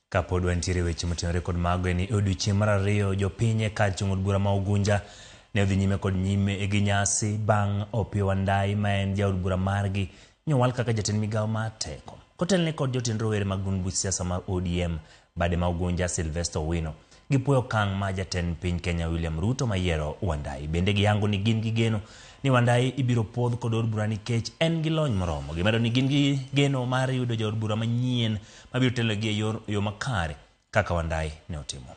Kapod wantiere weche motenore kod mago ni odiochieng' mar ariyo jopiny kar chung' od bura ma Ugunja ne odhi nyime kod nyime gi nyasi bang' Opiyo Wandayi ma en jaod bura margi nyowal kaka jatend migawo mar teko. Kotelne kod jotend rowere mag buch siasa mar ODM bade ma Ugunja Sylvester Owino gipuoyo okang' ma jatend piny Kenya William Ruto mayiero Wandayi. Bende giyango ni gin gi geno ni Wandayi ibiro podh kod od bura nikech en gi lony moromo. Gimedo ni gin gi geno mar yudo jaod bura manyien mabiro telo gi e yo makare kaka Wandayi ne otimo.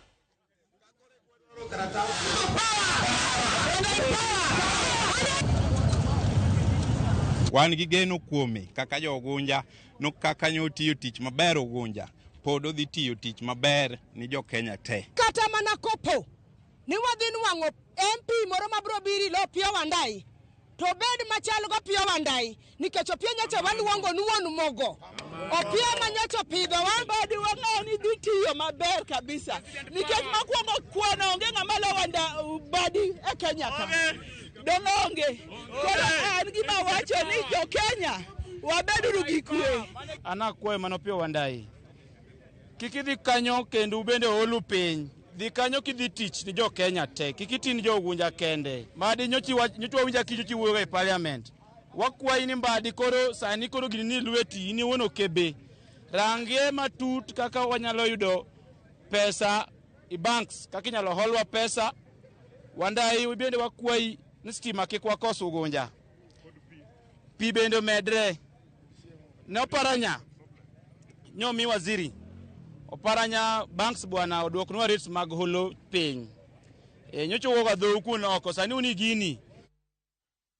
Wan gi geno kuome kaka jo Ugunja no kaka nyo tiyo tich maber Ugunja pod odhi tiyo tich maber ni jo Kenya te. Kata mana kopo ni wadhi nwang'o MP moro mabro biri lo Opiyo Wandayi to bed machal go Opiyo Wandayi nikech Opiyo nyocha waluongo ni wuon mogo. Opiyo manyocha pidho wan badi wang'eyo ni dhi tiyo maber kabisa nikech makwongo kuono onge ng'ama lo badi e Kenya ka. Dononge koro an gima wacho ni jo Kenya wabedo gi kwe. Ana kwe mano Opiyo Wandayi kiki dhi kanyo kendo ubende olu piny dhi kanyo kidhi tich ni jo Kenya te kiki tin jo Ugunja kende madi nyochwa winja kicho wuoyo e parliament wakwayi ni mbadi koro sani koro gini ni lweti ni wono kebe rangie matut kaka wanyalo yudo pesa i banks kaka inyalo holwa pesa Wandayi ubende wakwayi ni stima kik wakos Ugunja pi bende medre ne oparanya nyomi waziri oparanya banks bwana odwoknwa rates mag holo piny nyocho woga dho kuno oko sani uni gini